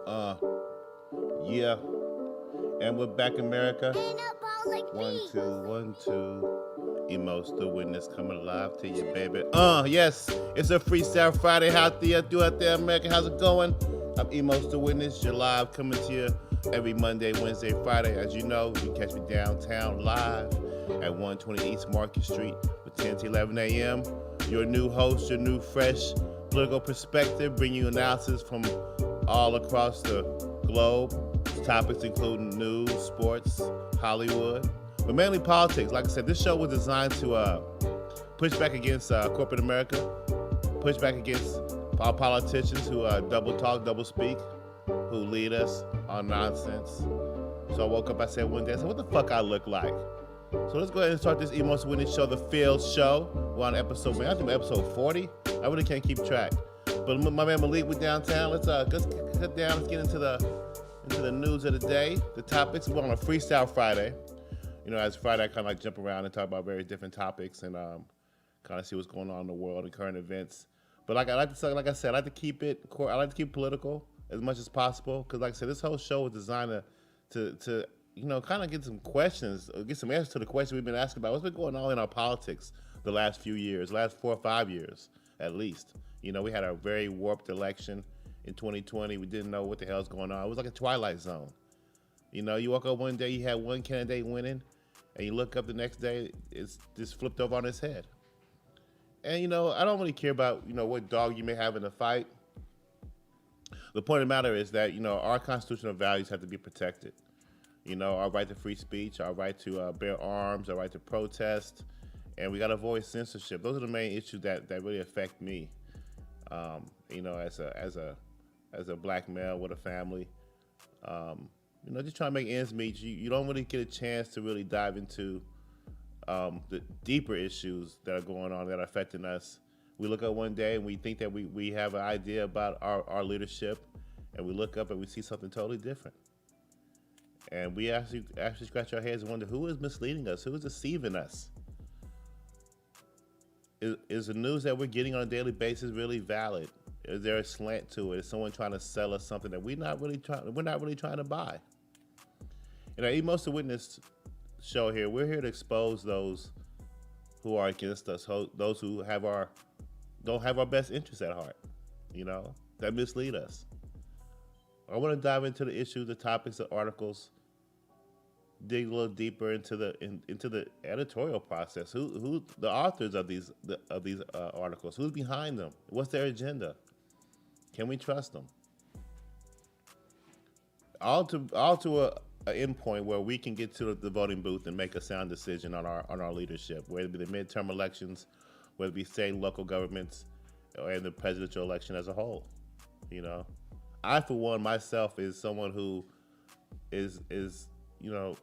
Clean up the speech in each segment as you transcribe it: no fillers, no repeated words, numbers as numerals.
Uh, yeah. And we're back, America. One, two, one, two. Emo's the witness coming alive to you, baby. Yes, it's a Freestyle Friday out there. Do out there, America. How's it going? I'm Emo's the witness. You're live coming to you every Monday, Wednesday, Friday. As you know, you can catch me downtown live at 120 East Market Street from 10 to 11 a.m. Your new host, your new fresh political perspective, bring you analysis from all across the globe. Topics including news, sports, Hollywood, but mainly politics. Like I said, this show was designed to push back against corporate America, push back against our politicians who double talk, double speak, who lead us on nonsense. So I woke up, I said one day, I said, what the fuck I look like? So let's go ahead and start this Emo's Winning Show, the Field Show. We're on episode, I think episode 40. I really can't keep track. But my man Malik, we downtown. Let's cut down. Let's get into the news of the day, the topics. We're on a Freestyle Friday. You know, as Friday, I kind of like jump around and talk about various different topics and kind of see what's going on in the world and current events. But like like I said, I like to keep it. I like to keep political as much as possible because, like I said, this whole show is designed to you know, kind of get some questions, get some answers to the questions we've been asking about what's been going on in our politics the last few years, last 4 or 5 years at least. You know, we had a very warped election in 2020. We didn't know what the hell's going on. It was like a twilight zone. You know, you woke up one day, you had one candidate winning, and you look up the next day, it's just flipped over on its head. And, you know, I don't really care about, you know, what dog you may have in the fight. The point of the matter is that, you know, our constitutional values have to be protected. You know, our right to free speech, our right to bear arms, our right to protest, and we got to avoid censorship. Those are the main issues that really affect me. You know, as a black male with a family, you know, just trying to make ends meet. You don't really get a chance to really dive into the deeper issues that are going on that are affecting us. We look up one day and we think that we have an idea about our leadership, and we look up and we see something totally different. And we actually scratch our heads and wonder who is misleading us, who is deceiving us. Is the news that we're getting on a daily basis really valid? Is there a slant to it? Is someone trying to sell us something that we're not really trying to buy? In our Emotes to Witness show here, we're here to expose those who are against us, those who don't have our best interests at heart, you know, that mislead us. I want to dive into the issues, the topics, the articles, dig a little deeper into the editorial process. Who the authors of these articles? Who's behind them? What's their agenda? Can we trust them? All to an end point where we can get to the voting booth and make a sound decision on our leadership, whether it be the midterm elections, whether it be state and local governments, and the presidential election as a whole. You know, I for one myself is someone who is you know,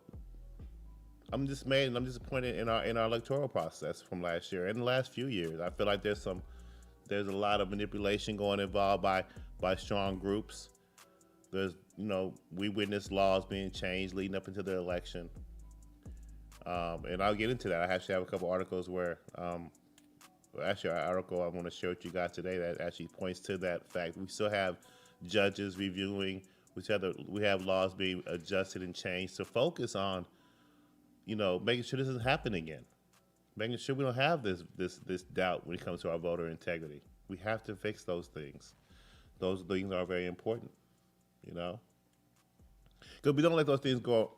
I'm dismayed and I'm disappointed in our electoral process from last year and the last few years. I feel like there's a lot of manipulation involved by strong groups. There's, you know, we witnessed laws being changed leading up into the election. And I'll get into that. I actually have a couple articles where, actually an article I want to share with you guys today that actually points to that fact. We still have judges reviewing. We have laws being adjusted and changed to focus on, you know, making sure this doesn't happen again, making sure we don't have this doubt when it comes to our voter integrity. We have to fix those things. Those things are very important, you know, because we don't let those things go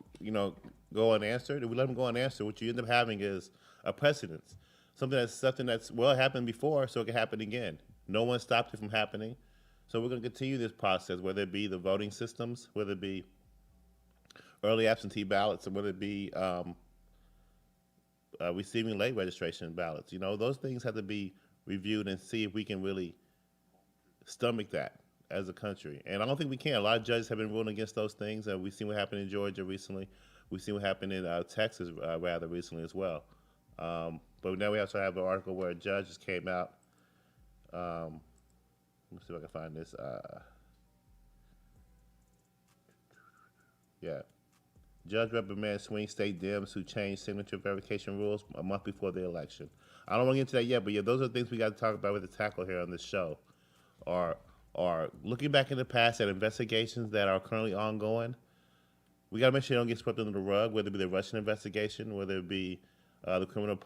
unanswered. If we let them go unanswered, what you end up having is a precedence, something that's well happened before, so it can happen again. No one stopped it from happening. So we're going to continue this process, whether it be the voting systems, whether it be early absentee ballots, or whether it be receiving late registration ballots. You know, those things have to be reviewed and see if we can really stomach that as a country. And I don't think we can. A lot of judges have been ruling against those things. We've seen what happened in Georgia recently. We've seen what happened in Texas rather recently as well. But now we also have an article where a judge just came out. Let me see if I can find this. Yeah. Judge reprimands swing state Dems who changed signature verification rules a month before the election. I don't want to get into that yet, but yeah, those are the things we got to talk about with the tackle here on this show. Are looking back in the past at investigations that are currently ongoing. We got to make sure they don't get swept under the rug, whether it be the Russian investigation, whether it be the criminal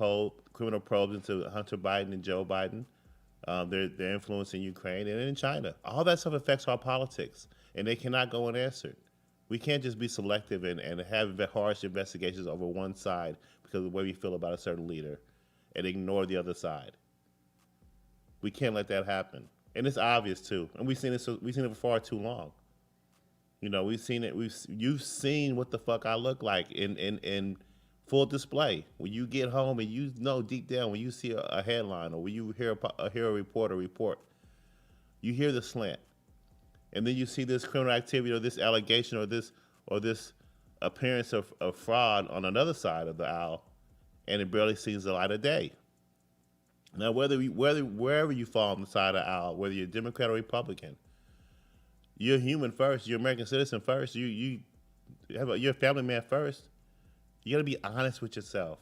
probes into Hunter Biden and Joe Biden. Their influence in Ukraine and in China. All that stuff affects our politics, and they cannot go unanswered. We can't just be selective and have harsh investigations over one side because of the way we feel about a certain leader and ignore the other side. We can't let that happen. And it's obvious, too. And we've seen it for far too long. You know, we've seen it. You've seen what the fuck I look like in full display. When you get home and you know deep down when you see a headline or when you hear a reporter report, you hear the slant, and then you see this criminal activity or this allegation or this appearance of fraud on another side of the aisle, and it barely sees the light of day. Now, wherever you fall on the side of the aisle, whether you're Democrat or Republican, you're human first. You're American citizen first. You're a family man first. You got to be honest with yourself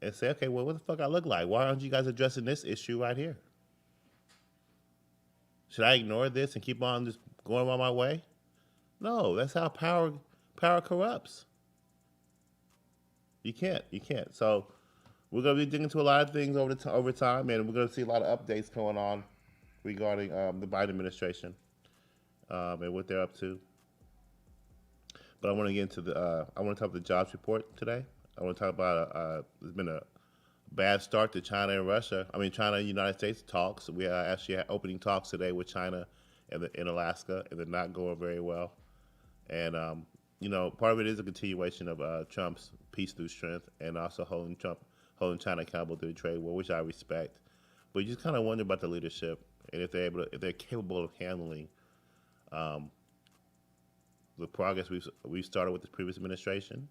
and say, okay, well, what the fuck I look like? Why aren't you guys addressing this issue right here? Should I ignore this and keep on just going on my way? No, that's how power corrupts. You can't. You can't. So we're gonna be digging into a lot of things over time, and we're gonna see a lot of updates going on regarding the Biden administration and what they're up to. But I want to get into I want to talk about the jobs report today. I want to talk about there's been a bad start to China and Russia. I mean, China and United States talks. We actually had opening talks today with China in Alaska, and they're not going very well. And part of it is a continuation of Trump's peace through strength, and also holding China accountable to the trade war, which I respect. But you just kind of wonder about the leadership and if they're capable of handling the progress we've started with the previous administration,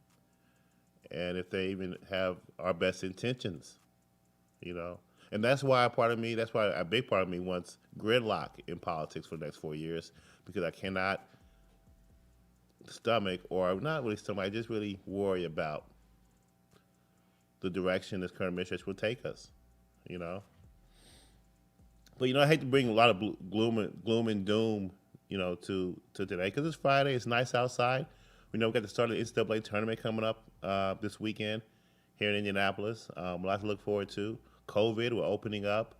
and if they even have our best intentions, And that's why a big part of me wants gridlock in politics for the next 4 years, because I cannot stomach, or not really stomach, I just really worry about the direction this current administration will take us, But, I hate to bring a lot of gloom and doom, to today, because it's Friday, it's nice outside. We got the start of the NCAA tournament coming up this weekend here in Indianapolis. A lot to look forward to. COVID, we're opening up.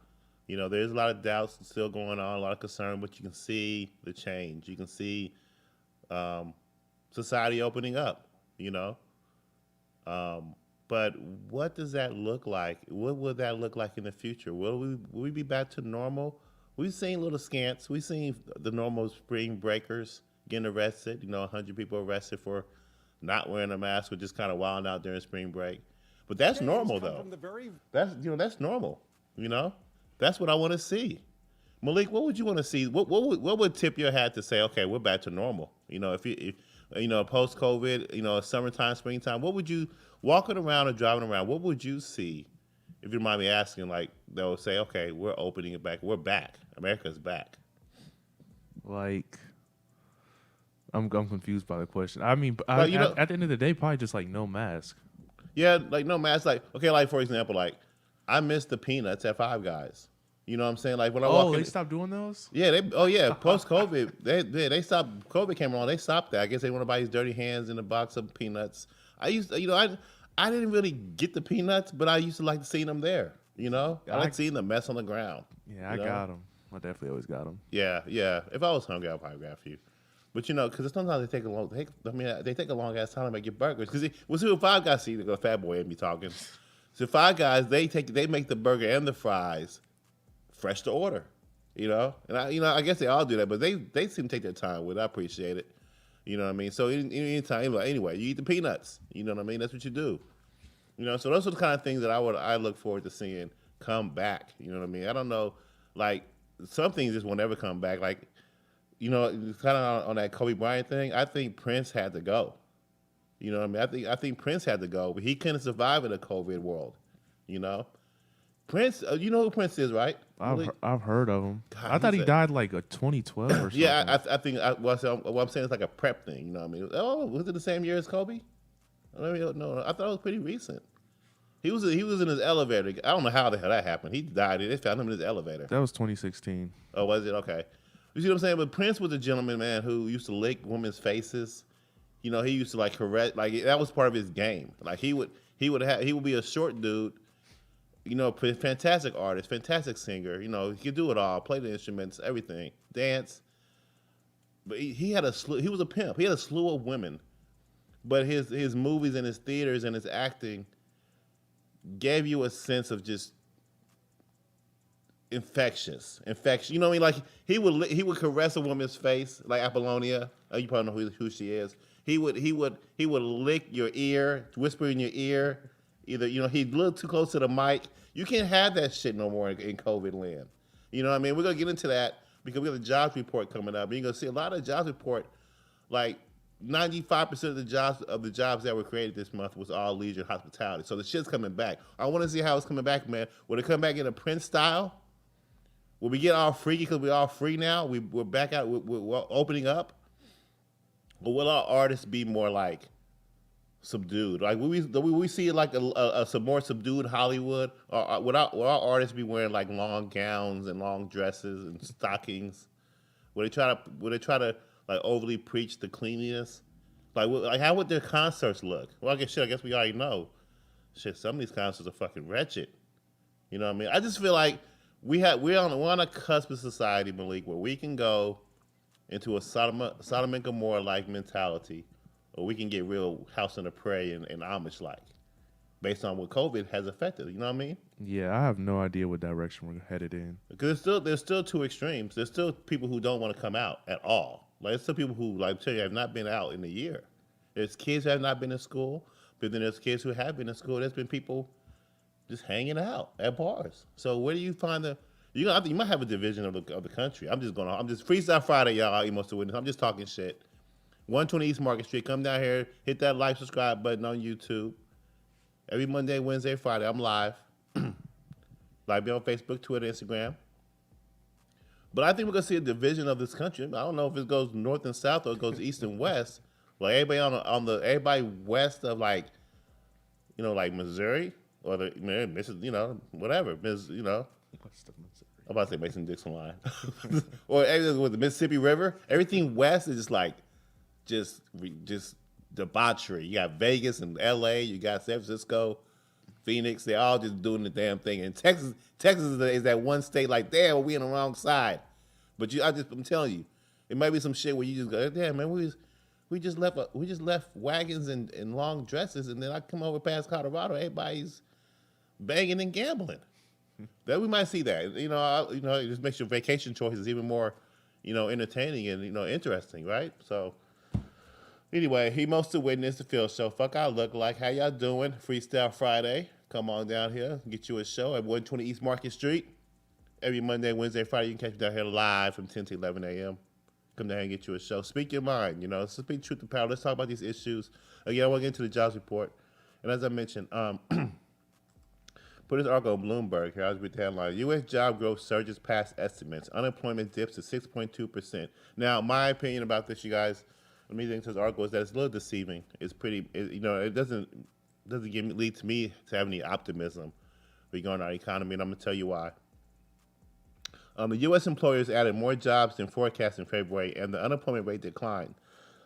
There's a lot of doubts still going on, a lot of concern, but you can see the change. You can see society opening up, But what does that look like? What will that look like in the future? Will we be back to normal? We've seen little scants. We've seen the normal spring breakers getting arrested. 100 people arrested for not wearing a mask or just kind of wilding out during spring break. But that's normal, though. That's normal. That's what I want to see. Malik, what would you want to see? What would tip your hat to say, okay, we're back to normal? If post COVID, summertime, springtime, what would you walking around or driving around? What would you see? If you mind me asking, like they'll say, okay, we're opening it back. We're back. America's back. Like, I'm confused by the question. I mean, at the end of the day, probably just like no mask. Yeah, like no mask. Like, okay, like for example, like I miss the peanuts at Five Guys. You know what I'm saying? Like when I walk in, they stopped doing those? Yeah, post COVID, they stopped. COVID came along, they stopped that. I guess they want to buy these dirty hands in a box of peanuts. I used to, I didn't really get the peanuts, but I used to like to see them there. I like seeing the mess on the ground. Yeah, I got them. I definitely always got them. Yeah. If I was hungry, I'd probably grab a few. But because sometimes they take a long ass time to make your burgers. Because we'll see what Five Guys see. The fat boy and me talking. So Five Guys, they make the burger and the fries fresh to order. And I guess they all do that, but they seem to take their time with it. I appreciate it. You know what I mean? So anytime, anyway, you eat the peanuts. You know what I mean? That's what you do. So those are the kind of things that I look forward to seeing come back. You know what I mean? I don't know, like some things just will never come back. Like, it's kind of on that Kobe Bryant thing. I think Prince had to go. You know what I mean? I think Prince had to go, but he couldn't survive in a COVID world. Prince, you know who Prince is, right? I've heard of him. God, I thought he died like a 2012 or something. Yeah, I think what I'm saying is like a prep thing. You know what I mean? Oh, was it the same year as Kobe? No, I thought it was pretty recent. He was in his elevator. I don't know how the hell that happened. He died. They found him in his elevator. That was 2016. Oh, was it? Okay. You see what I'm saying? But Prince was a gentleman, man, who used to lick women's faces. He used to like correct, like that was part of his game. Like he would be a short dude. Fantastic artist, fantastic singer. He could do it all, play the instruments, everything, dance. But he had a slew. He was a pimp. He had a slew of women. But his movies and his theaters and his acting gave you a sense of just infection. You know what I mean? Like he would caress a woman's face, like Apollonia. Oh, you probably know who she is. He would lick your ear, whisper in your ear. Either he'd look too close to the mic. You can't have that shit no more in COVID land. You know what I mean? We're gonna get into that because we have a jobs report coming up, and you're gonna see a lot of jobs report. Like 95% of the jobs that were created this month was all leisure and hospitality. So the shit's coming back. I want to see how it's coming back, man. Will it come back in a Prince style? Will we get all freaky because we're all free now? We're back out. We're opening up. Or will our artists be more like subdued? Like will we see like a more subdued Hollywood? Or will our artists be wearing like long gowns and long dresses and stockings? Will they try to like overly preach the cleanliness? Like how would their concerts look? Well, I guess we already know. Shit, some of these concerts are fucking wretched. You know what I mean? I just feel like we're on a cusp of society, Malik, where we can go into a Sodom and Gomorrah like mentality, or we can get real House on the Prairie and Amish like, based on what COVID has affected. You know what I mean? Yeah, I have no idea what direction we're headed in. Because there's still two extremes. There's still people who don't want to come out at all. Like there's still people who, like, tell you, have not been out in a year. There's kids who have not been in school, but then there's kids who have been in school. There's been people just hanging out at bars. So where do you find you might have a division of the country. I'm just Freestyle Friday, y'all. Emos to Witness. I'm just talking shit. 120 East Market Street. Come down here, hit that like, subscribe button on YouTube. Every Monday, Wednesday, Friday, I'm live. Like me on Facebook, Twitter, Instagram. But I think we're gonna see a division of this country. I don't know if it goes north and south or it goes east and west. Like everybody west of like Missouri or whatever. I'm about to say Mason-Dixon line. Or with the Mississippi River. Everything west is just debauchery. You got Vegas and LA, you got San Francisco, Phoenix, they're all just doing the damn thing. And Texas is that one state like, damn, we on the wrong side. But I'm telling you, it might be some shit where you just go, damn, man, we just left wagons and long dresses, and then I come over past Colorado, everybody's banging and gambling. That we might see that. It just makes your vacation choices even more, entertaining and interesting, right? So. Anyway, he most to witness the field show. Fuck I look like. How y'all doing? Freestyle Friday. Come on down here. Get you a show at 120 East Market Street. Every Monday, Wednesday, Friday, you can catch me down here live from 10 to 11 a.m. Come down here and get you a show. Speak your mind, speak truth to power. Let's talk about these issues. Again, I want to get into the jobs report. And as I mentioned, put this article on Bloomberg here. I was reading the headline. U.S. job growth surges past estimates. Unemployment dips to 6.2%. Now, my opinion about this, you guys, let me think this article is that it's a little deceiving. It's pretty, it doesn't lead to me to have any optimism regarding our economy, and I'm going to tell you why. The U.S. employers added more jobs than forecast in February, and the unemployment rate declined,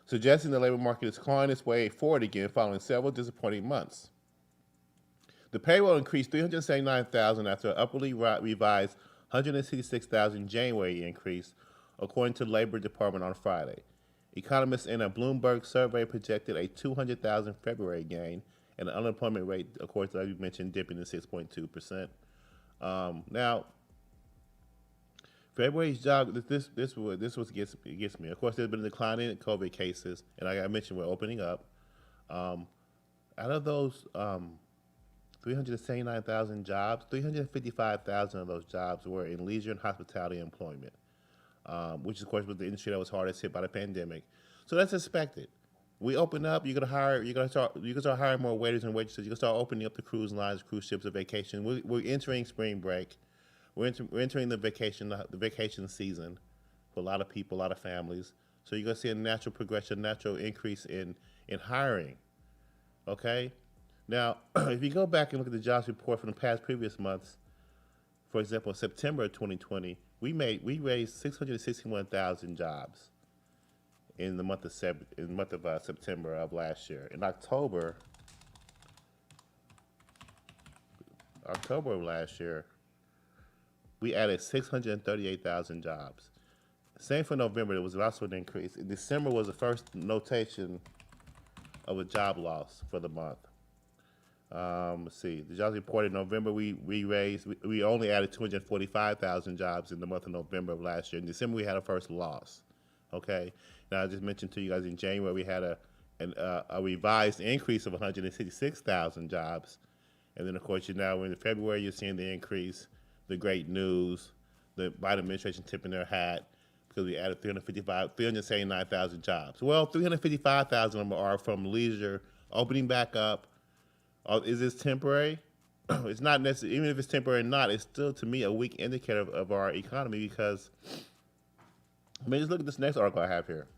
suggesting the labor market is clawing its way forward again following several disappointing months. The payroll increased 379,000 after an upwardly revised 166,000 January increase, according to the Labor Department on Friday. Economists in a Bloomberg survey projected a 200,000 February gain, and the unemployment rate, of course, like you mentioned, dipping to 6.2%. Now, February's job, this gets me. Of course, there's been a decline in COVID cases, and like I mentioned, we're opening up. Out of those 379,000 jobs, 355,000 of those jobs were in leisure and hospitality employment. Which of course was the industry that was hardest hit by the pandemic. So that's expected. We open up, you can start hiring more waiters and waitresses. You can start opening up the cruise lines, cruise ships, and vacation. We're entering spring break. We're entering the vacation season for a lot of people, a lot of families. So you're gonna see a natural progression, natural increase in hiring. Okay? Now, if you go back and look at the jobs report from the previous months, for example, September of 2020, we raised 661,000 jobs in the month of September of last year. In October of last year, we added 638,000 jobs. Same for November, there was also an increase. December was the first notation of a job loss for the month. Let's see. The jobs reported in November, we only added 245,000 jobs in the month of November of last year. In December, we had a first loss. Okay. Now I just mentioned to you guys in January we had a revised increase of 166,000 jobs, and then of course now in February you're seeing the increase, the great news, the Biden administration tipping their hat. because we added 379,000 jobs. Well, 355,000 of them are from leisure opening back up. Is this temporary? It's not necessary. Even if it's temporary or not, it's still to me a weak indicator of our economy because I mean, just look at this next article I have here.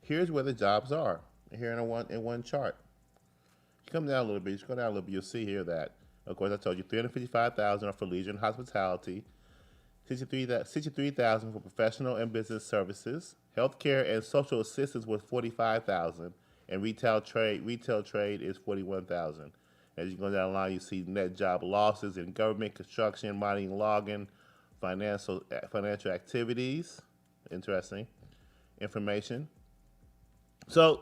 Here's where the jobs are here in one chart. You come down a little bit. You go down a little bit. You'll see here that, of course, I told you 355,000 are for leisure and hospitality, 63,000 for professional and business services, healthcare and social assistance was 45,000, and retail trade is 41,000. As you go down the line, you see net job losses in government, construction, mining, logging, financial activities. Interesting information. So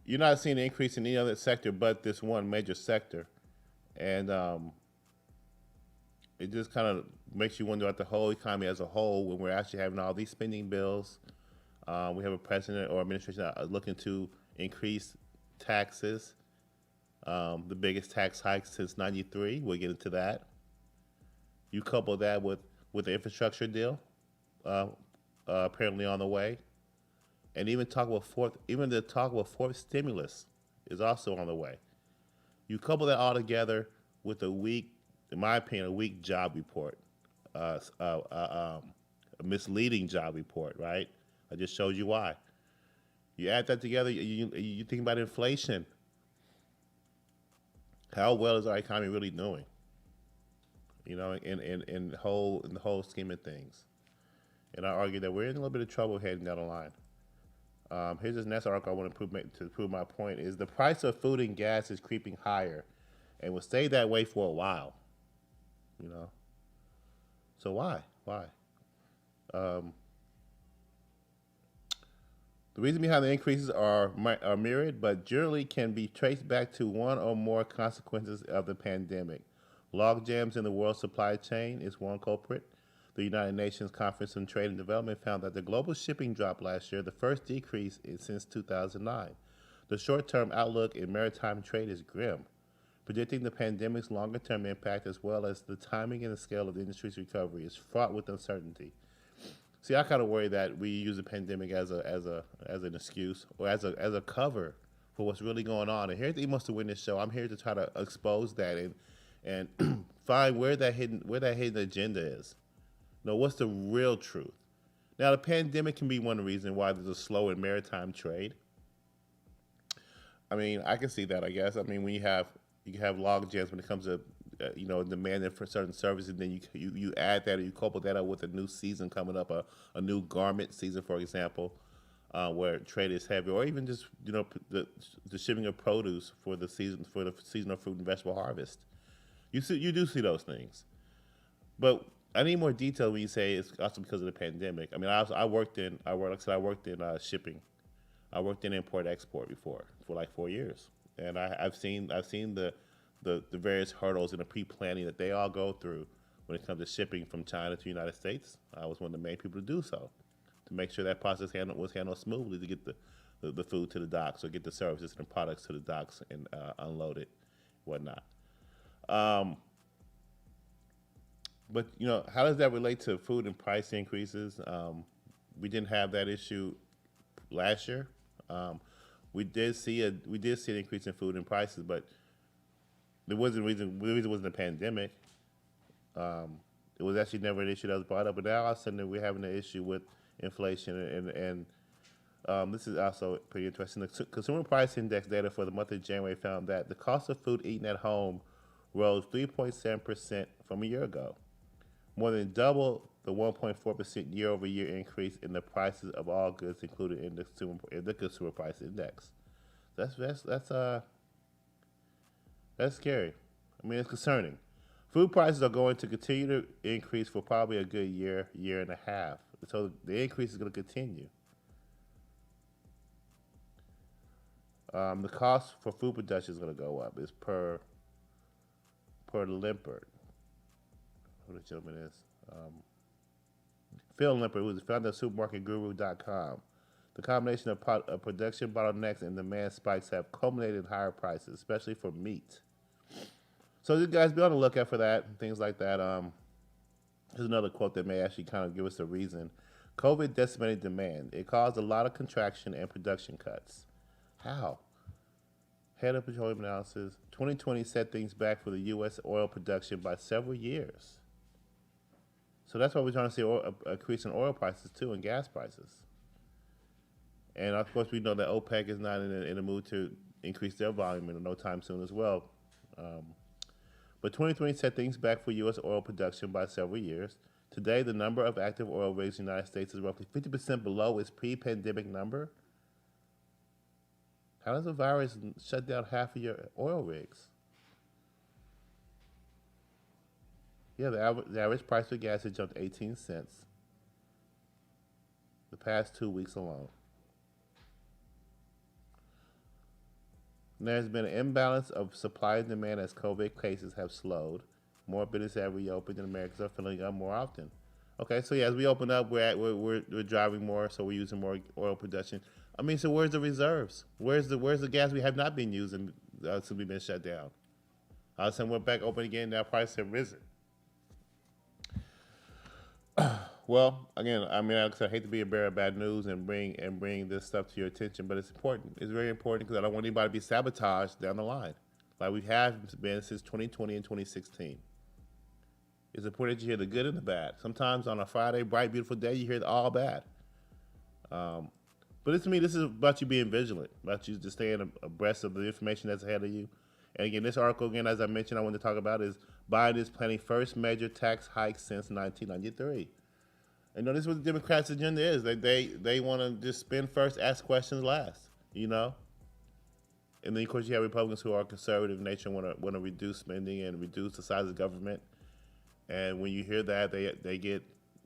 you're not seeing an increase in any other sector but this one major sector, and it just kind of makes you wonder about the whole economy as a whole when we're actually having all these spending bills. We have a president or administration looking to increase taxes, the biggest tax hike since '93. We'll get into that. You couple that with the infrastructure deal, apparently on the way, and even the talk of a fourth stimulus is also on the way. You couple that all together with a weak, in my opinion, a weak job report, a misleading job report, right? I just showed you why. You add that together, you think about inflation. How well is our economy really doing? In the whole scheme of things. And I argue that we're in a little bit of trouble heading down the line. Here's this next article I want to prove my point is the price of food and gas is creeping higher and will stay that way for a while. You know, so why? Um, the reason behind the increases are myriad, but generally can be traced back to one or more consequences of the pandemic. Log jams in the world supply chain is one culprit. The United Nations Conference on Trade and Development found that the global shipping dropped last year, the first decrease since 2009. The short-term outlook in maritime trade is grim. Predicting the pandemic's longer-term impact as well as the timing and the scale of the industry's recovery is fraught with uncertainty. See, I kind of worry that we use the pandemic as an excuse or as a cover for what's really going on. And here at the Emos to Win This show, I'm here to try to expose that and find where that hidden agenda is. No, what's the real truth? Now, the pandemic can be one reason why there's a slow in maritime trade. I mean, I can see that. I guess. I mean, when you have log jams when it comes to demanding for certain services, and then you add that or you couple that up with a new season coming up, a new garment season, for example, where trade is heavy, or even just the shipping of produce for the seasonal fruit and vegetable harvest. You do see those things, but I need more detail when you say it's also because of the pandemic. I mean, I worked in shipping. I worked in import export before for like 4 years, and I've seen the various hurdles and the pre-planning that they all go through when it comes to shipping from China to the United States. I was one of the main people to do so, to make sure that process was handled smoothly to get the food to the docks or get the services and the products to the docks and unload it, whatnot. But how does that relate to food and price increases? We didn't have that issue last year. We did see an increase in food and prices, but the reason wasn't the pandemic. It was actually never an issue that was brought up. But now all of a sudden we're having an issue with inflation, and this is also pretty interesting. The Consumer Price Index data for the month of January found that the cost of food eaten at home rose 3.7% from a year ago, more than double the 1.4% year-over-year increase in the prices of all goods included in the Consumer Price Index. That's scary. I mean, it's concerning. Food prices are going to continue to increase for probably a good year and a half. So the increase is going to continue. The cost for food production is going to go up. It's per Limpert. Who the gentleman is? Phil Limpert, who's the founder of SupermarketGuru.com. The combination of production bottlenecks and demand spikes have culminated in higher prices, especially for meat. So you guys be on the lookout for that, things like that. Here's another quote that may actually kind of give us a reason. COVID decimated demand. It caused a lot of contraction and production cuts. How? Head of Petroleum Analysis. 2020 set things back for the U.S. oil production by several years. So that's why we're trying to see a increase in oil prices too and gas prices. And of course, we know that OPEC is not in the mood to increase their volume in no time soon as well. But 2020 set things back for U.S. oil production by several years. Today, the number of active oil rigs in the United States is roughly 50% below its pre-pandemic number. How does a virus shut down half of your oil rigs? Yeah, the average price for gas has jumped 18 cents the past 2 weeks alone. There's been an imbalance of supply and demand as COVID cases have slowed. More businesses have reopened, and Americans are filling up more often. Okay, so yeah, as we open up, we're driving more, so we're using more oil production. I mean, so where's the reserves? Where's the gas we have not been using since we've been shut down? All of a sudden, we're back open again. Now prices have risen. Well, again, I mean, I hate to be a bearer of bad news and bring this stuff to your attention, but it's important. It's very important because I don't want anybody to be sabotaged down the line, like we have been since 2020 and 2016. It's important that you hear the good and the bad. Sometimes on a Friday, bright, beautiful day, you hear all bad. But to me, this is about you being vigilant, about you just staying abreast of the information that's ahead of you. And again, this article, again, as I mentioned, I wanted to talk about is Biden is planning first major tax hike since 1993. And this is what the Democrats' agenda is. They want to just spend first, ask questions last, And then, of course, you have Republicans who are conservative in nature and want to reduce spending and reduce the size of government. And when you hear that, they get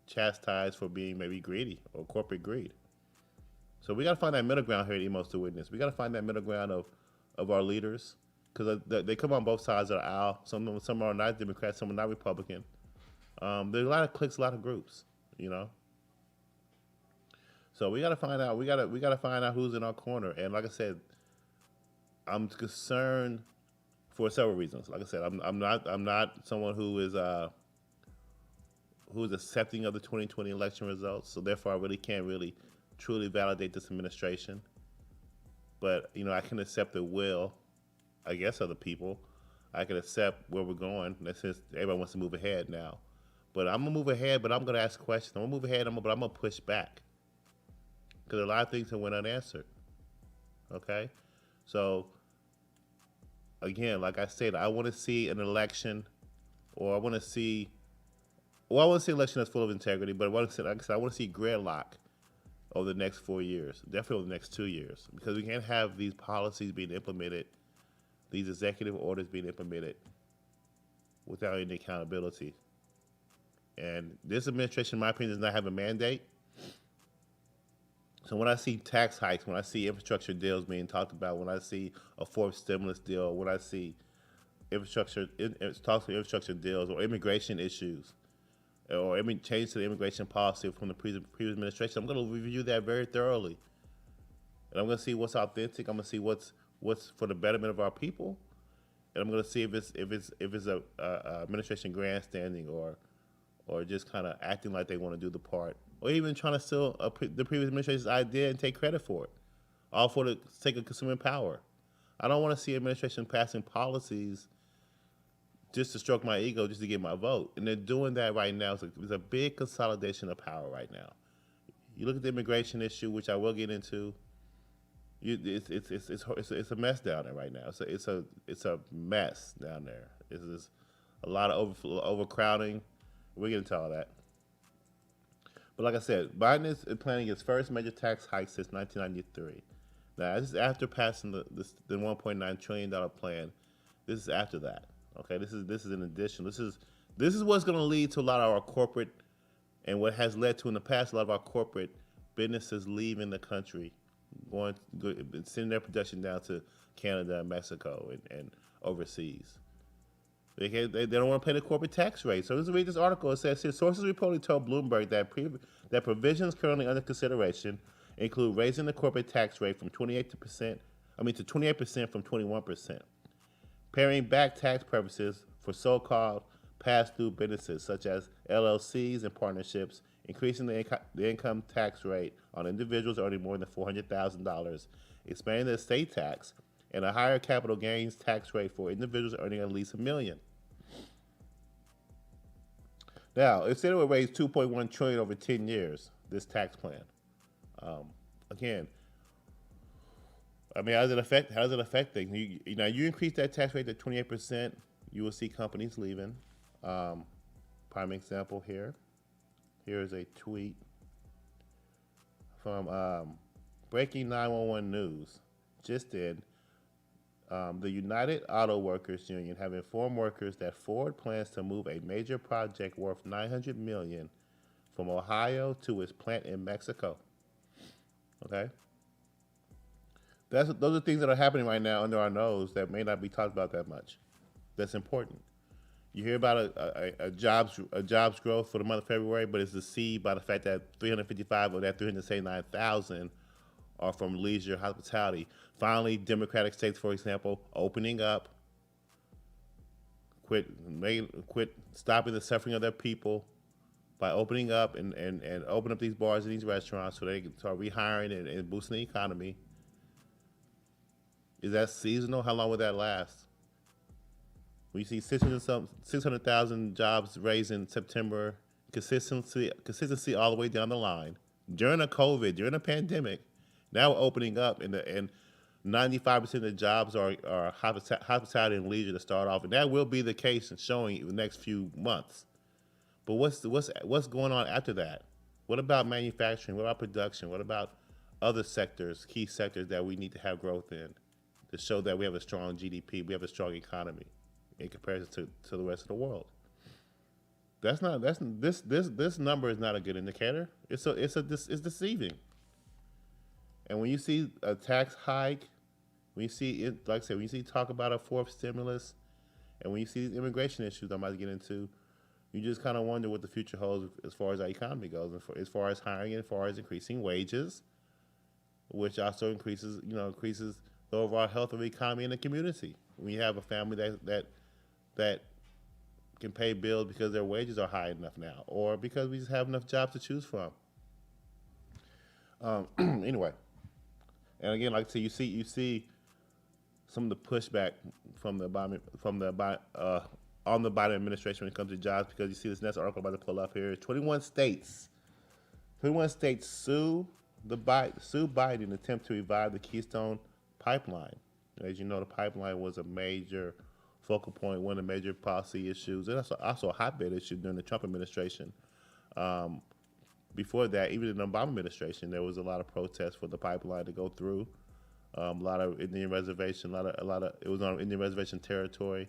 chastised for being maybe greedy or corporate greed. So we got to find that middle ground here at Emos to Witness. We got to find that middle ground of our leaders because they come on both sides of the aisle. Some are not Democrats, some are not Republican. There's a lot of cliques, a lot of groups. So we got to find out. We got to find out who's in our corner. And like I said, I'm concerned for several reasons. Like I said, I'm not someone who is accepting of the 2020 election results. So therefore, I really can't truly validate this administration. But I can accept the will, I guess, of the people. I can accept where we're going. Since everybody wants to move ahead now. But I'm going to move ahead, but I'm going to ask questions. I'm going to move ahead, but I'm going to push back. Because a lot of things have went unanswered. Okay? So, again, like I said, I want to see an election, or I want to see an election that's full of integrity, but like I said, I want to see gridlock over the next 4 years, definitely over the next 2 years, because we can't have these policies being implemented, these executive orders being implemented without any accountability. And this administration, in my opinion, does not have a mandate. So when I see tax hikes, when I see infrastructure deals being talked about, when I see a fourth stimulus deal, when I see talks of infrastructure deals or immigration issues, or any change to the immigration policy from the previous administration, I'm going to review that very thoroughly. And I'm going to see what's authentic. I'm going to see what's for the betterment of our people. And I'm going to see if it's a administration grandstanding or just kind of acting like they want to do the part, or even trying to steal the previous administration's idea and take credit for it, all for the sake of consuming power. I don't want to see administration passing policies just to stroke my ego, just to get my vote. And they're doing that right now. It's a big consolidation of power right now. You look at the immigration issue, which I will get into. It's a mess down there right now. It's a mess down there. It's a lot of overcrowding. We'll get into all that. But like I said, Biden is planning his first major tax hike since 1993. Now, this is after passing the $1.9 trillion plan. This is after that. Okay, this is in addition. This is what's going to lead to a lot of our corporate, and what has led to in the past a lot of our corporate businesses leaving the country, sending their production down to Canada and Mexico and overseas. They don't want to pay the corporate tax rate. So let's read this article. It says here, sources reportedly told Bloomberg that provisions currently under consideration include raising the corporate tax rate from 28% from 21%, paring back tax purposes for so-called pass-through businesses such as LLCs and partnerships, increasing the income tax rate on individuals earning more than $400,000, expanding the estate tax, and a higher capital gains tax rate for individuals earning at least $1 million. Now, it said it would raise $2.1 trillion over 10 years. This tax plan. Again, I mean, how does it affect? How does it affect things? You increase that tax rate to 28%, you will see companies leaving. Prime example here. Here is a tweet from Breaking 911 News. Just in, the United Auto Workers Union have informed workers that Ford plans to move a major project worth $900 million from Ohio to its plant in Mexico. Okay, those are things that are happening right now under our nose that may not be talked about that much. That's important. You hear about a jobs growth for the month of February, but it's deceived by the fact that 355 of that 379,000 are from leisure hospitality. Finally, Democratic states, for example, opening up, quit stopping the suffering of their people by opening up and open up these bars and these restaurants so they can start rehiring and boosting the economy. Is that seasonal? How long will that last? We see 600,000 jobs raised in September, consistency all the way down the line. During a pandemic, now we're opening up, and 95% of the jobs are hospitality and leisure to start off, and that will be the case in showing in the next few months. But what's going on after that? What about manufacturing? What about production? What about other sectors, key sectors that we need to have growth in to show that we have a strong GDP, we have a strong economy in comparison to the rest of the world? This number is not a good indicator. It's deceiving. And when you see a tax hike, when you see it, like I said, when you see talk about a fourth stimulus, and when you see these immigration issues I'm about to get into, you just kind of wonder what the future holds as far as our economy goes, and as far as hiring, and as far as increasing wages, which also increases the overall health of the economy in the community. When you have a family that can pay bills because their wages are high enough now, or because we just have enough jobs to choose from. Anyway, and again, like I say, you see some of the pushback from the on the Biden administration when it comes to jobs, because you see this next article I'm about to pull up here. 21 states sue Biden in attempt to revive the Keystone Pipeline. As you know, the pipeline was a major focal point, one of the major policy issues, and also a hotbed issue during the Trump administration. Before that, even in the Obama administration, there was a lot of protests for the pipeline to go through. A lot of Indian reservation, it was on Indian reservation territory,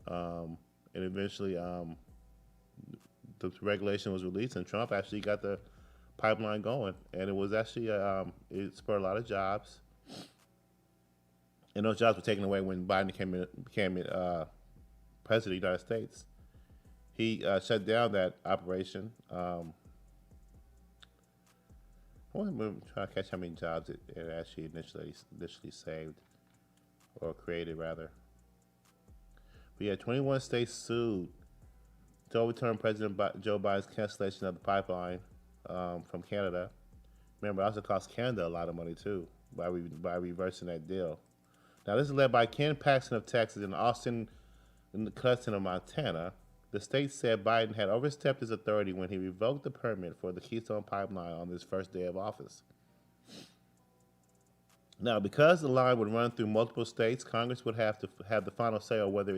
and eventually the regulation was released, and Trump actually got the pipeline going, and it was actually it spurred a lot of jobs, and those jobs were taken away when Biden became president of the United States. He shut down that operation. I'm trying to catch how many jobs it actually initially saved, or created rather. But yeah, 21 states sued to overturn President Joe Biden's cancellation of the pipeline from Canada. Remember, it also cost Canada a lot of money too by reversing that deal. Now, this is led by Ken Paxton of Texas and Austin Cutson of Montana. The state said Biden had overstepped his authority when he revoked the permit for the Keystone Pipeline on his first day of office. Now, because the line would run through multiple states, Congress would have to have the final say on whether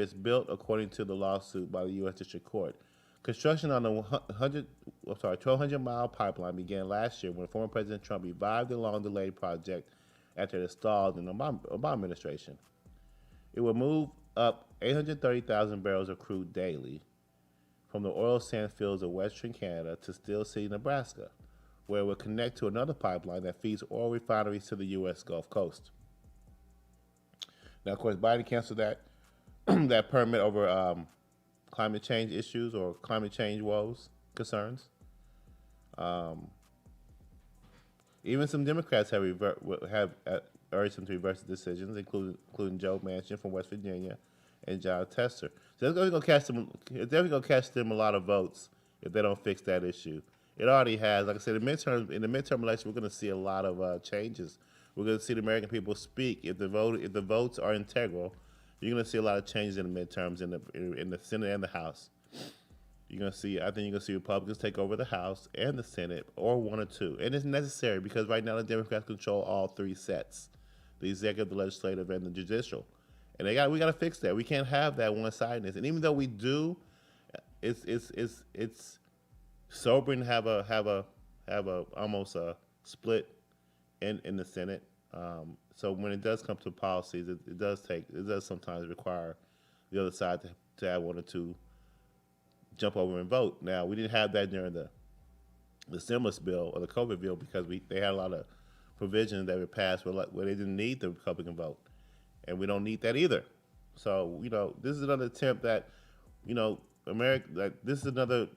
it's built according to the lawsuit by the U.S. District Court. Construction on the 1,200-mile pipeline began last year when former President Trump revived the long-delayed project after it stalled in the Obama administration. It would move up 830,000 barrels of crude daily from the oil sand fields of western Canada to Steel City, Nebraska, where it would connect to another pipeline that feeds oil refineries to the U.S. Gulf Coast. Now, of course, Biden canceled that that permit over climate change issues or climate change concerns. Even some Democrats have urged him to reverse the decisions, including Joe Manchin from West Virginia and John Tester. So it's definitely going to catch them a lot of votes if they don't fix that issue. It already has. Like I said, in the midterm election, we're going to see a lot of changes. We're going to see the American people speak. If the votes are integral, you're going to see a lot of changes in the midterms in the Senate and the House. You're gonna see. I think you're gonna see Republicans take over the House and the Senate, or one or two, and it's necessary because right now the Democrats control all three sets: the executive, the legislative, and the judicial. And we got to fix that. We can't have that one-sidedness. And even though we do, it's sobering to have a almost a split in the Senate. So when it does come to policies, it does sometimes require the other side to have one or two jump over and vote. Now we didn't have that during the stimulus bill or the COVID bill because they had a lot of provisions that were passed where they didn't need the Republican vote, and we don't need that either. So this is another attempt that America, like, this is another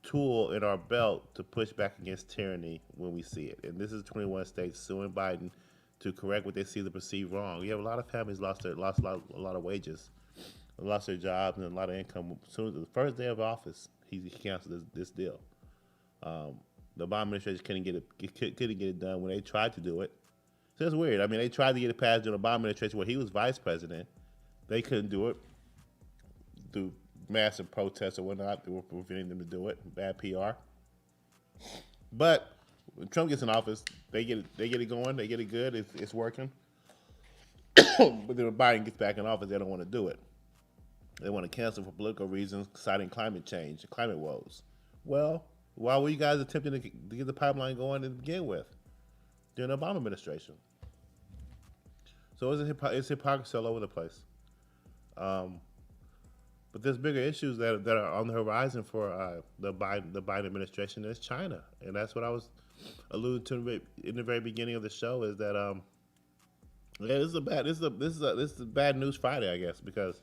tool in our belt to push back against tyranny when we see it. And this is 21 states suing Biden to correct what they see the perceived wrong. You have a lot of families lost a lot of wages, lost their jobs, and a lot of income. As soon as the first day of office, he canceled this deal. The Obama administration couldn't get it done when they tried to do it. So it's weird. I mean, they tried to get it passed during the Obama administration where he was vice president. They couldn't do it through massive protests or whatnot that were preventing them to do it. Bad PR. But when Trump gets in office, they get it going. They get it good. It's working. But then when Biden gets back in office, they don't want to do it. They want to cancel for political reasons, citing climate change, climate woes. Well, why were you guys attempting to get the pipeline going to begin with during the Obama administration? So it's hypocrisy all over the place. But there's bigger issues that are on the horizon for the Biden administration. Is China, and that's what I was alluding to in the very beginning of the show. Is that this is a bad news Friday, I guess, because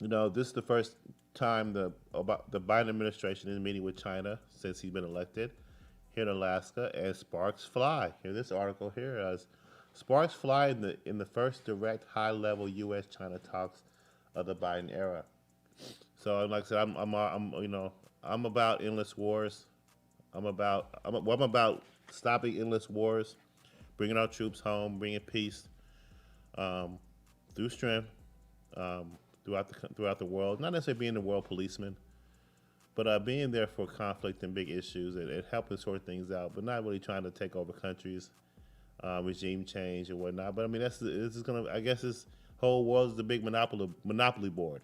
this is the first time the Biden administration is meeting with China since he's been elected here in Alaska, and sparks fly. Here, this article here is sparks fly in the first direct high-level U.S.-China talks of the Biden era. So, like I said, I'm about endless wars. I'm about stopping endless wars, bringing our troops home, bringing peace through strength throughout the world. Not necessarily being the world policeman, but being there for conflict and big issues and helping sort things out, but not really trying to take over countries, regime change and whatnot. But I mean, this is gonna. I guess this whole world is the big monopoly board,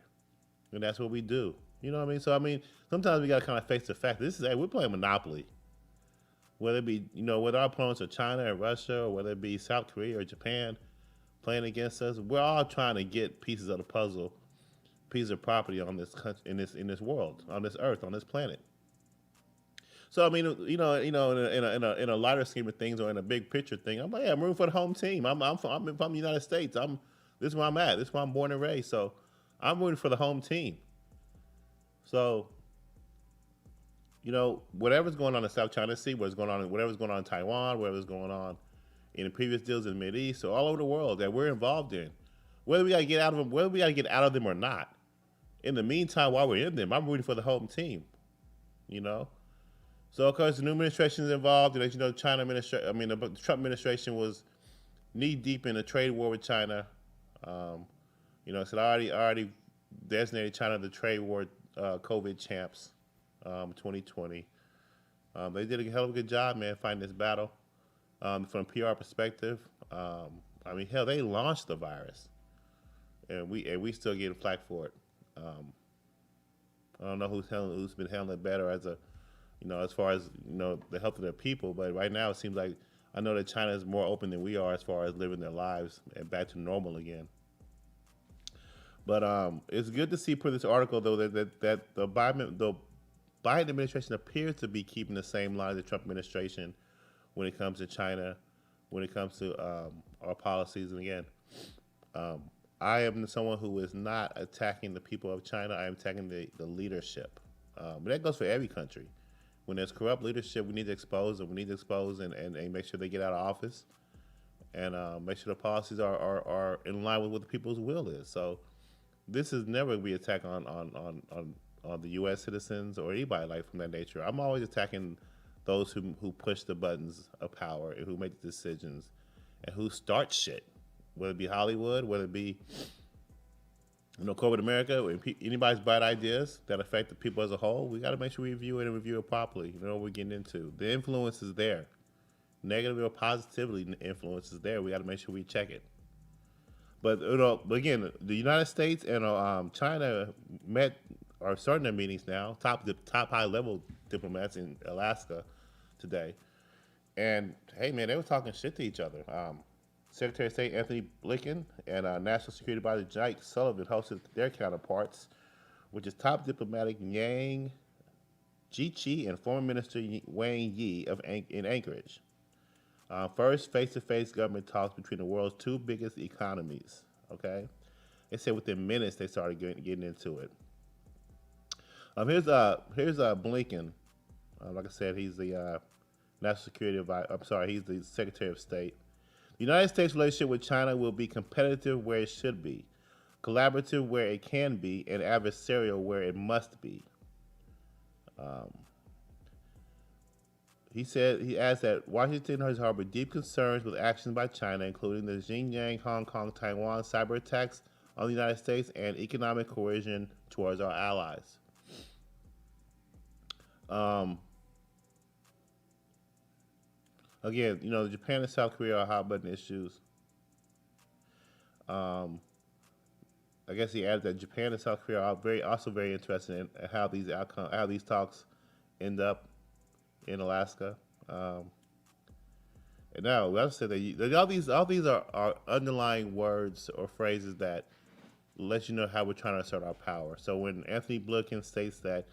and that's what we do. You know what I mean? So I mean, sometimes we gotta kind of face the fact that we're playing Monopoly. Whether it be whether our opponents are China or Russia, or whether it be South Korea or Japan playing against us, we're all trying to get pieces of the puzzle, piece of property on this country, in this world, on this earth, on this planet. So I mean, in a lighter scheme of things, or in a big picture thing, I'm rooting for the home team. I'm from the United States. This is where I'm at. This is where I'm born and raised. So I'm rooting for the home team. So whatever's going on in South China Sea, whatever's going on in Taiwan, whatever's going on in the previous deals in the Mideast, or all over the world that we're involved in, whether we got to get out of them or not. In the meantime, while we're in them, I'm rooting for the home team. So of course the new administration is involved, and as you know, the Trump administration was knee deep in a trade war with China. So I already designated China the trade war COVID champs, 2020. They did a hell of a good job, man, fighting this battle. From a PR perspective, hell, they launched the virus, and we still getting flack for it. I don't know who's been handling it better as far as the health of their people, but right now it seems like I know that China is more open than we are as far as living their lives and back to normal again. But it's good to see per this article though that the Biden administration appears to be keeping the same line as the Trump administration when it comes to China, when it comes to our policies. And again, I am someone who is not attacking the people of China. I am attacking the leadership. But that goes for every country. When there's corrupt leadership, we need to expose them. We need to expose and make sure they get out of office, and make sure the policies are in line with what the people's will is. So this is never going to be an attack on on the U.S. citizens or anybody like from that nature. I'm always attacking those who push the buttons of power and who make the decisions and who start shit, whether it be Hollywood, whether it be corporate America, anybody's bad ideas that affect the people as a whole. We got to make sure we review it and review it properly. You know what we're getting into. The influence is there, negative or positively influence is there. We got to make sure we check it. But again, the United States and China are starting their meetings now. The top high level diplomats in Alaska today, and hey man, they were talking shit to each other. Secretary of State Anthony Blinken and National Security Advisor Jake Sullivan hosted their counterparts, which is top diplomatic Yang Jiechi and former Minister Wang Yi in Anchorage. First face-to-face government talks between the world's two biggest economies. Okay, they said within minutes they started getting into it. Here's Blinken. Like I said, he's the National Security Advisor. I'm sorry, he's the Secretary of State. The United States' relationship with China will be competitive where it should be, collaborative where it can be, and adversarial where it must be. He adds that Washington has harbored deep concerns with actions by China, including the Xinjiang, Hong Kong, Taiwan cyber attacks on the United States and economic coercion towards our allies. Again, Japan and South Korea are hot button issues. I guess he added that Japan and South Korea are also very interested in how these talks end up in Alaska. And now, let's say that all these are underlying words or phrases that let you know how we're trying to assert our power. So when Anthony Blinken states that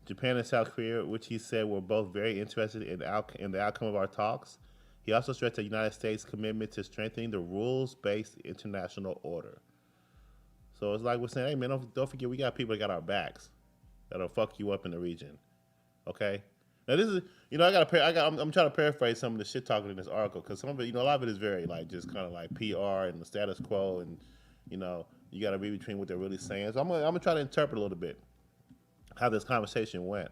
Japan and South Korea, which he said were both very interested in the outcome of our talks, he also stressed the United States' commitment to strengthening the rules-based international order. So it's like we're saying, hey man, don't forget we got people that got our backs that'll fuck you up in the region. Okay. Now this is, I'm trying to paraphrase some of the shit talking in this article because some of it, a lot of it is very like just kind of like PR and the status quo, and you got to read between what they're really saying. So I'm gonna try to interpret a little bit how this conversation went.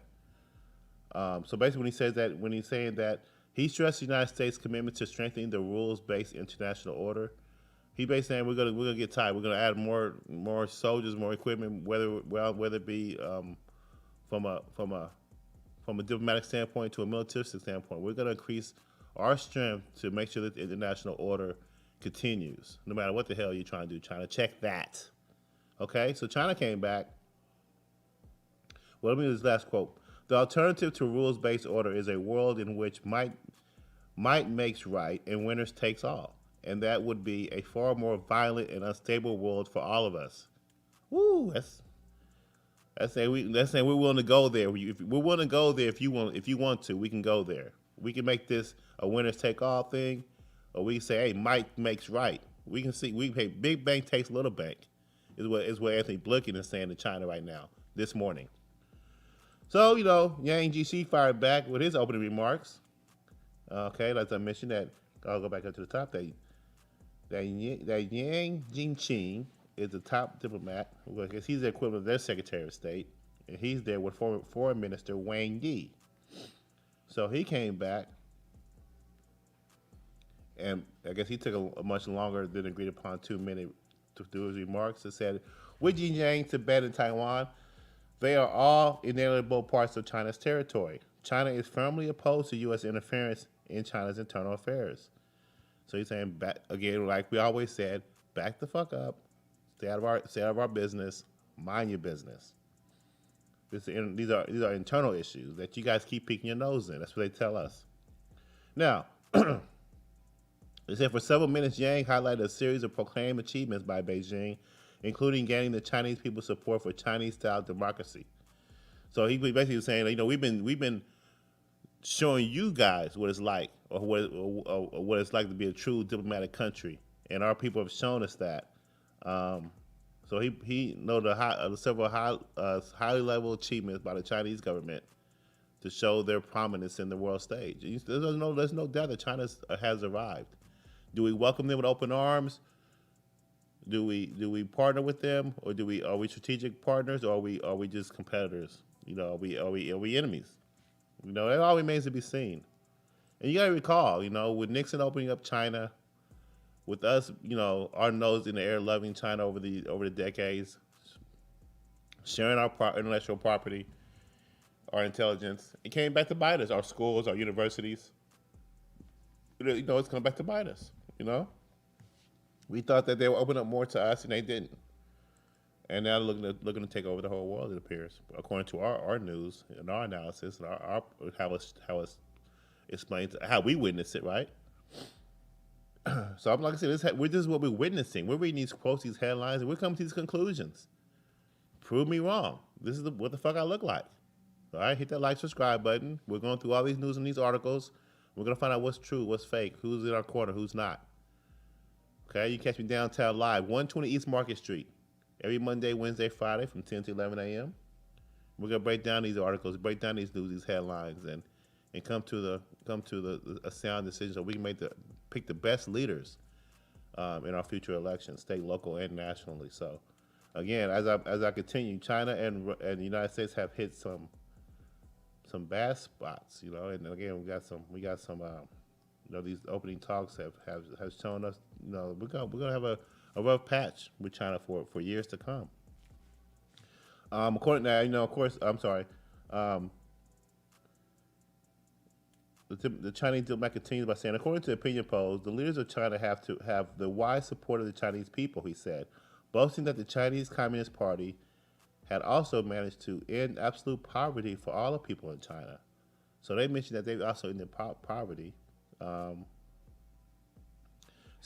So basically, when he's saying that he stressed the United States' commitment to strengthening the rules-based international order, he basically saying we're gonna get tight. We're gonna add more soldiers, more equipment, whether it be from a diplomatic standpoint to a militaristic standpoint. We're gonna increase our strength to make sure that the international order continues, no matter what the hell you're trying to do. China, check that. Okay, so China came back. Well, let me do this last quote. The alternative to rules-based order is a world in which might makes right and winners takes all. And that would be a far more violent and unstable world for all of us. Woo, that's saying we're willing to go there. We're willing to go there if you want to, we can go there. We can make this a winners take all thing, or we can say, hey, might makes right. We can pay big bank takes little bank, is what Anthony Blinken is saying to China right now, this morning. So, Yang Jiechi fired back with his opening remarks. Okay, as I mentioned that, I'll go back up to the top. That Yang Jiechi is the top diplomat, because he's the equivalent of their Secretary of State, and he's there with Foreign Minister Wang Yi. So he came back, and I guess he took a much longer than agreed upon 2 minutes to do his remarks. It said, with Xinjiang, Tibet, and Taiwan, they are all inalienable parts of China's territory. China is firmly opposed to U.S. interference in China's internal affairs. So he's saying, back again, like we always said, back the fuck up, stay out of our business, mind your business. These are internal issues that you guys keep peeking your nose in. That's what they tell us. Now, they said for several minutes, Yang highlighted a series of proclaimed achievements by Beijing, including gaining the Chinese people's support for Chinese-style democracy. So he basically was saying, we've been showing you guys what it's like, or what it's like to be a true diplomatic country, and our people have shown us that. So he noted several highly level achievements by the Chinese government to show their prominence in the world stage. There's no doubt that China has arrived. Do we welcome them with open arms? Do we partner with them, or do we are we strategic partners, or are we just competitors? Are we enemies? It all remains to be seen. And you got to recall, with Nixon opening up China, with us, our nose in the air, loving China over the decades, sharing our intellectual property, our intelligence, it came back to bite us. Our schools, our universities, it's coming back to bite us. You know, we thought that they would open up more to us, and they didn't. And now they're looking to take over the whole world. It appears, according to our news and our analysis and our how it's explained, how we witness it, right? So I'm like I said, this is what we're witnessing. We're reading these quotes, these headlines, and we're coming to these conclusions. Prove me wrong. This is what the fuck I look like. All right, hit that like, subscribe button. We're going through all these news and these articles. We're gonna find out what's true, what's fake, who's in our corner, who's not. Okay, you catch me downtown live, 120 East Market Street, every Monday, Wednesday, Friday, from 10 to 11 a.m. We're gonna break down these articles, break down these news, these headlines, and come to a sound decision so we can pick the best leaders in our future elections, state, local, and nationally. So, again, as I continue, China and the United States have hit some bad spots, and again we got some these opening talks have shown us, we're gonna have a rough patch with China for years to come. According to of course, I'm sorry. The Chinese diplomat continues by saying, according to opinion polls, the leaders of China have to have the wide support of the Chinese people, he said, boasting that the Chinese Communist Party had also managed to end absolute poverty for all the people in China. So they mentioned that they've also ended poverty. So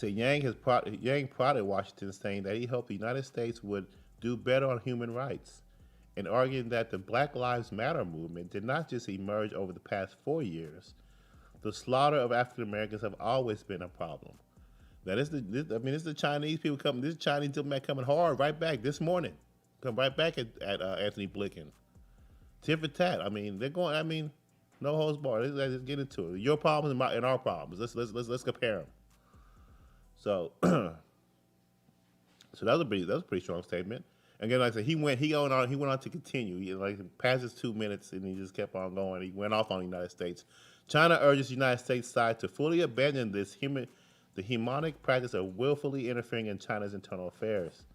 Yang prodded Washington, saying that he hoped the United States would do better on human rights, and arguing that the Black Lives Matter movement did not just emerge over the past 4 years. The slaughter of African Americans have always been a problem. Now, it's the Chinese people coming. This Chinese diplomat coming hard right back this morning. Come right back at Anthony Blinken. Tit for tat. They're going. No holds barred. Let's get into it. Your problems and our problems. Let's compare them. So, so that was a pretty strong statement. Again, like I said, he went on to continue. He past his 2 minutes, and he just kept on going. He went off on the United States. China urges the United States side to fully abandon the hegemonic practice of willfully interfering in China's internal affairs.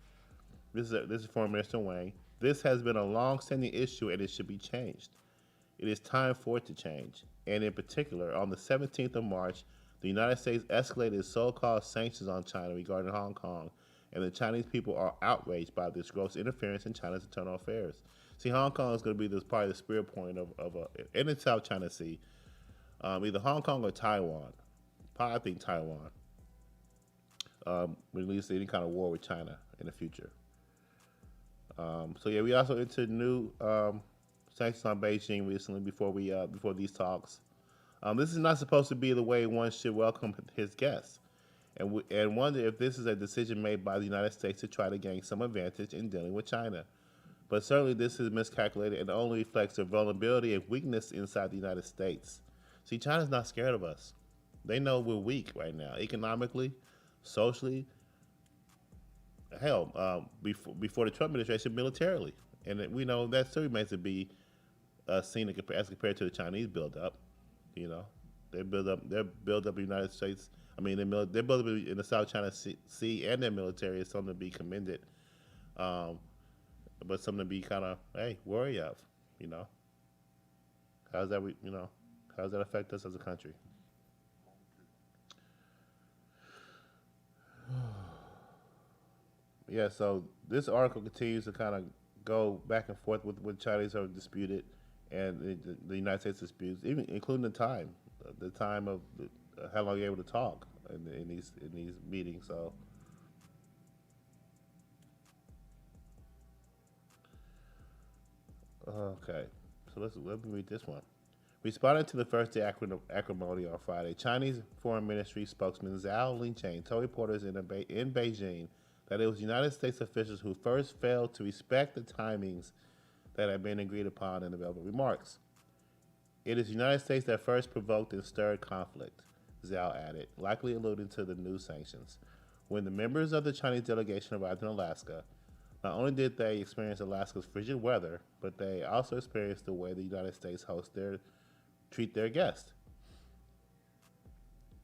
This is Foreign Minister Wang. This has been a long-standing issue, and it should be changed. It is time for it to change. And in particular, on the 17th of March, the United States escalated so-called sanctions on China regarding Hong Kong, and the Chinese people are outraged by this gross interference in China's internal affairs. See, Hong Kong is going to be probably the spirit point in the South China Sea, either Hong Kong or Taiwan. Probably I think Taiwan. When leads to any kind of war with China in the future. So yeah, we also entered new sanctions on Beijing recently before these talks. This is not supposed to be the way one should welcome his guests, and wonder if this is a decision made by the United States to try to gain some advantage in dealing with China. But certainly this is miscalculated and only reflects the vulnerability and weakness inside the United States. See, China's not scared of us. They know we're weak right now, economically, socially, hell, before the Trump administration, militarily. And we know that still remains to be seen as compared to the Chinese buildup. They build up the United States. They build up in the South China Sea, and their military is something to be commended, but something to be kind of worry of. How does that affect us as a country? Yeah, so this article continues to kind of go back and forth with Chinese are disputed, and the United States disputes, even including the time of how long you're able to talk in these meetings. So, okay, so let me read this one. Responding to the first day acrimony on Friday, Chinese Foreign Ministry spokesman Zhao Lincheng told reporters in Beijing that it was United States officials who first failed to respect the timings that had been agreed upon in the relevant remarks. It is the United States that first provoked and stirred conflict, Zhao added, likely alluding to the new sanctions. When the members of the Chinese delegation arrived in Alaska, not only did they experience Alaska's frigid weather, but they also experienced the way the United States treat their guests.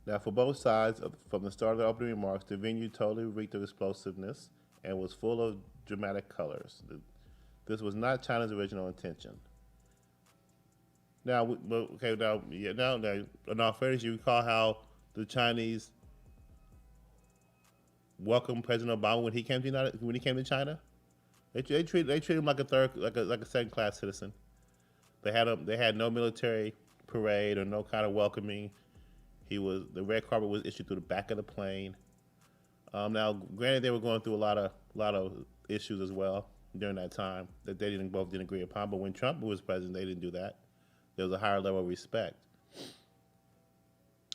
Now, for both sides, from the start of the opening remarks, the venue totally reeked of explosiveness and was full of dramatic colors. This was not China's original intention. Now, in all fairness, you recall how the Chinese welcomed President Obama when he came to China. They treated him like a second class citizen. They had no military parade or no kind of welcoming. The red carpet was issued through the back of the plane. Now, granted, they were going through a lot of issues as well during that time that they both didn't agree upon. But when Trump was president, they didn't do that. There was a higher level of respect.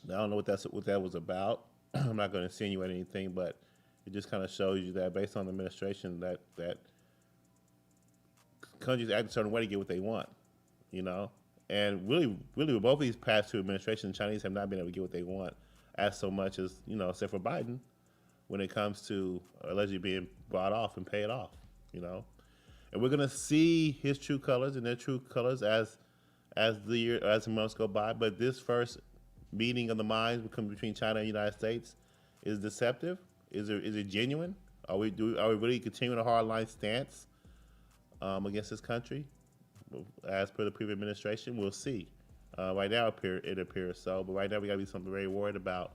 Now, I don't know what that was about. I'm not going to insinuate anything, but it just kind of shows you that based on the administration, that countries act a certain way to get what they want, you know. And really, with both of these past two administrations, Chinese have not been able to get what they want, as so much as, except for Biden, when it comes to allegedly being bought off and paid off, you know. And we're gonna see his true colors and their true colors as the months go by. But this first meeting of the minds between China and the United States is deceptive. Is it genuine? Are we really continuing a hardline stance against this country? As per the previous administration, we'll see. Right now, it appears so, but right now we got to be something very worried about.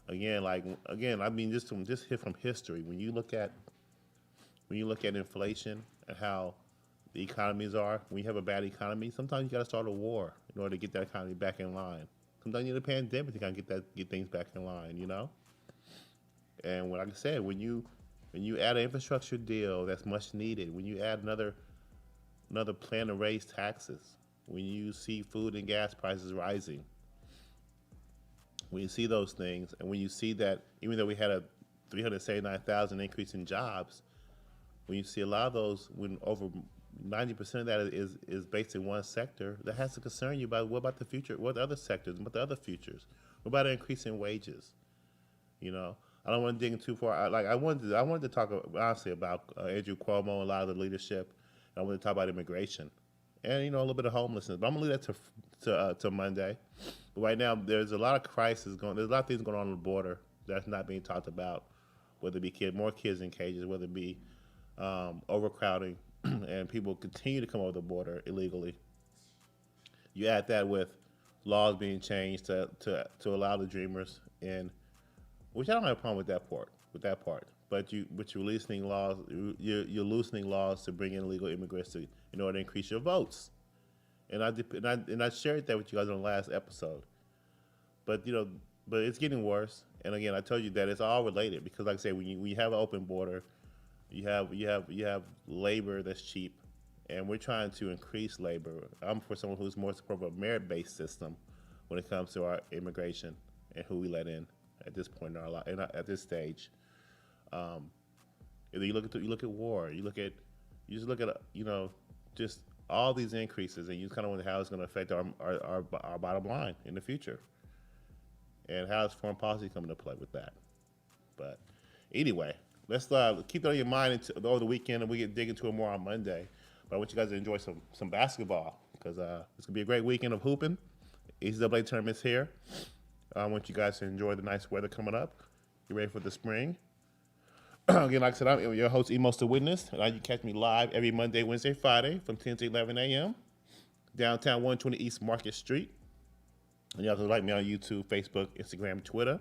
Again, I mean, just hit from history. When you look at inflation and how the economies are, when you have a bad economy, sometimes you got to start a war in order to get that economy back in line. Sometimes you need a pandemic to kind of get things back in line, you know. And like I said, when you add an infrastructure deal that's much needed, when you add another plan to raise taxes, when you see food and gas prices rising, when you see those things, and when you see that even though we had a 379,000 increase in jobs, when you see a lot of those, when over 90% of that is based in one sector, that has to concern you about what about the future, what other sectors, what the other futures, what about an increase in wages, you know. I don't want to dig in too far. I wanted to talk honestly about Andrew Cuomo and a lot of the leadership. I want to talk about immigration and a little bit of homelessness. But I'm gonna leave that to Monday. But right now, there's a lot of crisis going. There's a lot of things going on the border that's not being talked about. Whether it be more kids in cages, whether it be overcrowding, and people continue to come over the border illegally. You add that with laws being changed to allow the dreamers in, which I don't have a problem with that part. But you're loosening laws. You're loosening laws to bring in illegal immigrants in order to increase your votes. And I shared that with you guys on the last episode. But it's getting worse. And again, I told you that it's all related because, like I say, when you have an open border, you have labor that's cheap, and we're trying to increase labor. I'm for someone who's more supportive of a merit-based system when it comes to our immigration and who we let in at this point in our life, at this stage. You look at war, you just look at just all these increases, and you kind of wonder how it's going to affect our bottom line in the future, and how is foreign policy coming to play with that. But anyway, let's keep that on your mind over the weekend, and we can dig into it more on Monday. But I want you guys to enjoy some basketball because it's gonna be a great weekend of hooping. NCAA tournament's here. I want you guys to enjoy the nice weather coming up. Get ready for the spring. Again, like I said, I'm your host, Emos the Witness, and you catch me live every Monday, Wednesday, Friday from 10 to 11 a.m. downtown 120 East Market Street. And you also like me on YouTube, Facebook, Instagram, Twitter.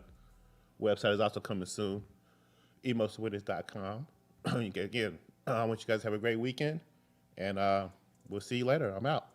Website is also coming soon, emosthewitness.com. Again, I want you guys to have a great weekend, and we'll see you later. I'm out.